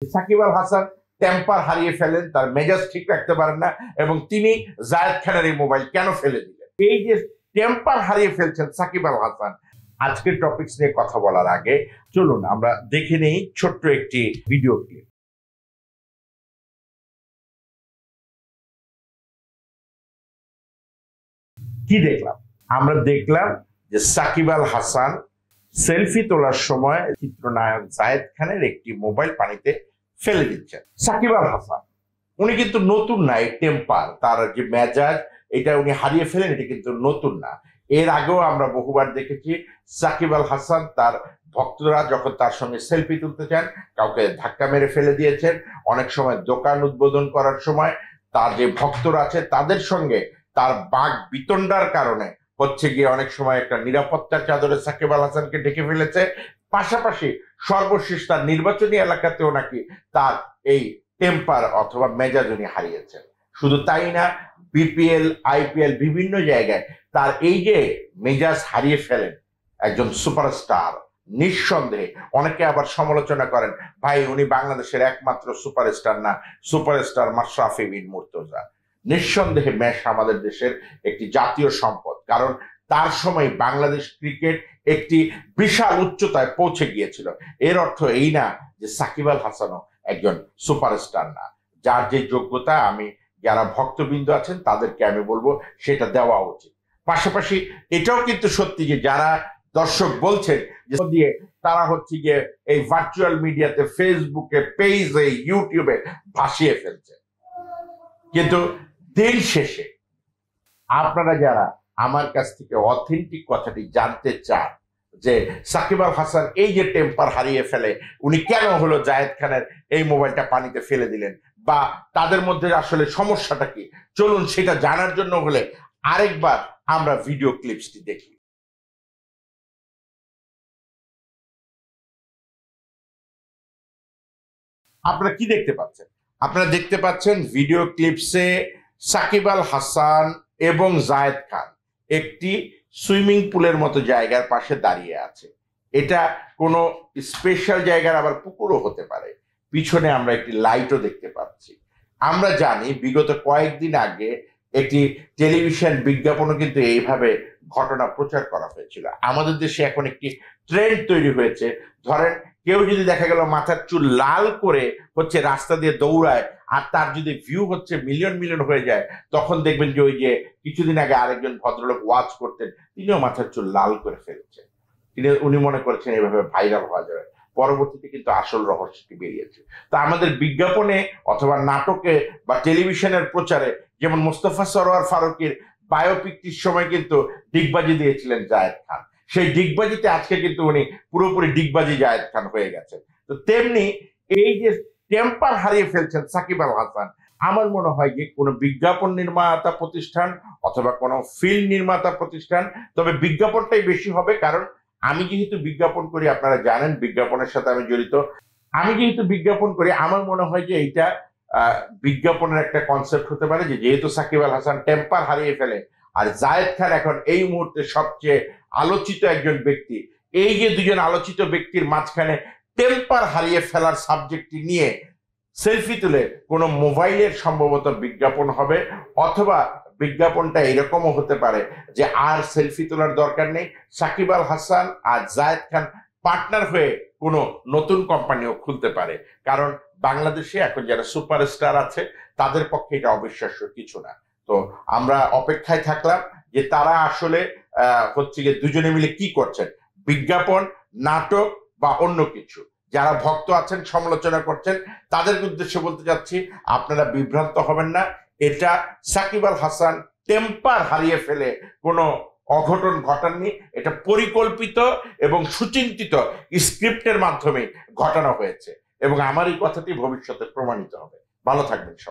Shakib Al Hasan temper হারিয়ে ফেলেন, তার মেজাজ ঠিক রাখতে পারেন না, এবং তিনি জায়েদ খানের এই মোবাইল কেন ফেলে দিলেন। এই যে টেম্পার হারিয়ে ফেলছেন সাকিব আল হাসান, আজকের টপিকস নিয়ে কথা বলার আগে চলুন আমরা দেখে নেই ছোট্ট একটি ভিডিও ক্লিপ। কি দেখলাম? আমরা দেখলাম যে সাকিব আল হাসান সেলফি তোলার সময় চিত্রনায়ক জায়েদ খানের একটি মোবাইল পানিতে ফেলে দিচ্ছেন। সাকিব আল হাসান উনি কিন্তু নতুন না, এই টেম্পার, তার যে মেজাজ, এটা উনি হারিয়ে ফেলেন, এটা কিন্তু নতুন না। এর আগেও আমরা বহুবার দেখেছি সাকিব আল হাসান তার ভক্তরা যখন তার সঙ্গে সেলফি তুলতে চান কাউকে ধাক্কা মেরে ফেলে দিয়েছেন। অনেক সময় দোকান উদ্বোধন করার সময় তার যে ভক্তরা আছে তাদের সঙ্গে তার বাক বিতণ্ডার কারণে গিয়ে অনেক সময় একটা নিরাপত্তার চাদরে সাকিব আল হাসানকে ঢেকে ফেলেছে। পাশাপাশি সর্বশেষ তার নির্বাচনী এলাকাতেও নাকি তার এই টেম্পার অথবা মেজাজ উনি হারিয়েছেন। শুধু তাই না, বিপিএল, আইপিএল বিভিন্ন জায়গায় তার এই যে মেজাজ হারিয়ে ফেলেন একজন সুপারস্টার, নিঃসন্দেহে অনেকে আবার সমালোচনা করেন, ভাই উনি বাংলাদেশের একমাত্র সুপারস্টার না, সুপারস্টার মাশরাফি বিন মুর্তজা। নিঃসন্দেহে মেশ আমাদের দেশের একটি জাতীয় সম্পদ, কারণ তার সময় বাংলাদেশ ক্রিকেট একটি বিশাল উচ্চতায় পৌঁছে গিয়েছিল। এর অর্থ এই না যে সাকিব আল হাসানও একজন সুপারস্টার না। যার যে যোগ্যতা, আমি যারা ভক্তবৃন্দ আছেন তাদেরকে আমি বলবো সেটা দেওয়া উচিত। পাশাপাশি এটাও কিন্তু সত্যি যে যারা দর্শক বলছেন যে দিয়ে তারা গিয়ে এই ভার্চুয়াল মিডিয়াতে, ফেসবুকে, পেজে, ইউটিউবে ভাসিয়ে ফেলছে। কিন্তু দিন শেষে আপনারা যারা আমার কাছ থেকে অথেন্টিক কথাটি জানতে চান যে সাকিব আল হাসান এই যে টেম্পার হারিয়ে ফেলে, উনি কেন হলো জায়েদ খানের এই মোবাইলটা পানিতে ফেলে দিলেন, বা তাদের মধ্যে আসলে সমস্যাটা কি, চলুন সেটা জানার জন্য হলে আরেকবার আমরা ভিডিও ক্লিপসটি দেখি। আপনারা কি দেখতে পাচ্ছেন? আপনারা দেখতে পাচ্ছেন ভিডিও ক্লিপসে সাকিব আল হাসান এবং জায়েদ খান একটি সুইমিং পুলের মতো জায়গার পাশে দাঁড়িয়ে আছে। এটা কোনো স্পেশাল জায়গার আবার পুকুরও হতে পারে। পিছনে আমরা একটি লাইটও দেখতে পাচ্ছি। আমরা জানি বিগত কয়েকদিন আগে একটি টেলিভিশন বিজ্ঞাপনও কিন্তু এইভাবে ঘটনা প্রচার করা হয়েছিল। আমাদের দেশে এখন একটি ট্রেন্ড তৈরি হয়েছে, ধরেন কেউ যদি দেখা গেল মাথার চুল লাল করে রাস্তা দিয়ে দৌড়ায়, আর তার যদি ভিউ মিলিয়ন মিলিয়ন হয়ে যায়, তখন দেখবেন যে ওই যে কিছুদিন আগে আরেকজন ভদ্রলোক ওয়াচ করতেন, তিনিও মাথার চুল লাল করে ফেলছেন। উনি মনে করছেন এইভাবে ভাইরাল হওয়া যাবে। পরবর্তীতে কিন্তু আসল রহস্যটি বেরিয়েছে। তো আমাদের বিজ্ঞাপনে অথবা নাটকে বা টেলিভিশনের প্রচারে, যেমন মোস্তফা সরোয়ার ফারুকীর বায়োপিকটির সময় কিন্তু ডিগবাজি দিয়েছিলেন জায়েদ খান, সেই ডিগবাজিতে আজকে কিন্তু উনি পুরোপুরি ডিগবাজি জায়েদ খান হয়ে গেছেন। তো তেমনি এই যে টেম্পার হারিয়ে ফেলছেন সাকিব আল হাসান, আমার মনে হয় যে কোনো বিজ্ঞাপন নির্মাতা প্রতিষ্ঠান অথবা কোনো ফিল্ম নির্মাতা প্রতিষ্ঠান, তবে বিজ্ঞাপনটাই বেশি হবে, কারণ আমি যেহেতু বিজ্ঞাপন করি, আপনারা জানেন বিজ্ঞাপনের সাথে আমি জড়িত, আমি যেহেতু বিজ্ঞাপন করি, আমার মনে হয় যে এইটা বিজ্ঞাপনের একটা কনসেপ্ট হতে পারে যে যেহেতু সাকিব আল হাসান টেম্পার হারিয়ে ফেলে আর জায়েদ খান এখন এই মুহূর্তে সবচেয়ে আলোচিত একজন ব্যক্তি, এই যে দুজন আলোচিত ব্যক্তির মাঝখানে টেম্পার হারিয়ে ফেলার সাবজেক্টটি নিয়ে সেলফি তুলে কোনো মোবাইলের সম্ভবত বিজ্ঞাপন হবে, অথবা বিজ্ঞাপনটা এরকমও হতে পারে যে আর সেলফি তোলার দরকার নেই, সাকিব আল হাসান আর জায়েদ খান পার্টনার হয়ে কোনো নতুন কোম্পানিও খুলতে পারে। কারণ বাংলাদেশে এখন যারা সুপারস্টার আছে তাদের পক্ষে এটা অবিশ্বাস্য কিছু না। তো আমরা অপেক্ষায় থাকলাম যে তারা আসলে গিয়ে দুজনে মিলে কি করছেন, বিজ্ঞাপন, নাটক বা অন্য কিছু। যারা ভক্ত আছেন সমালোচনা করছেন তাদের উদ্দেশ্যে বলতে চাচ্ছি, আপনারা বিভ্রান্ত হবেন না। এটা সাকিব আল হাসান টেম্পার হারিয়ে ফেলে কোনো অঘটন ঘটাননি, এটা পরিকল্পিত এবং সুচিন্তিত স্ক্রিপ্টের মাধ্যমে ঘটানো হয়েছে, এবং আমার এই কথাটি ভবিষ্যতে প্রমাণিত হবে। ভালো থাকবেন সবাই।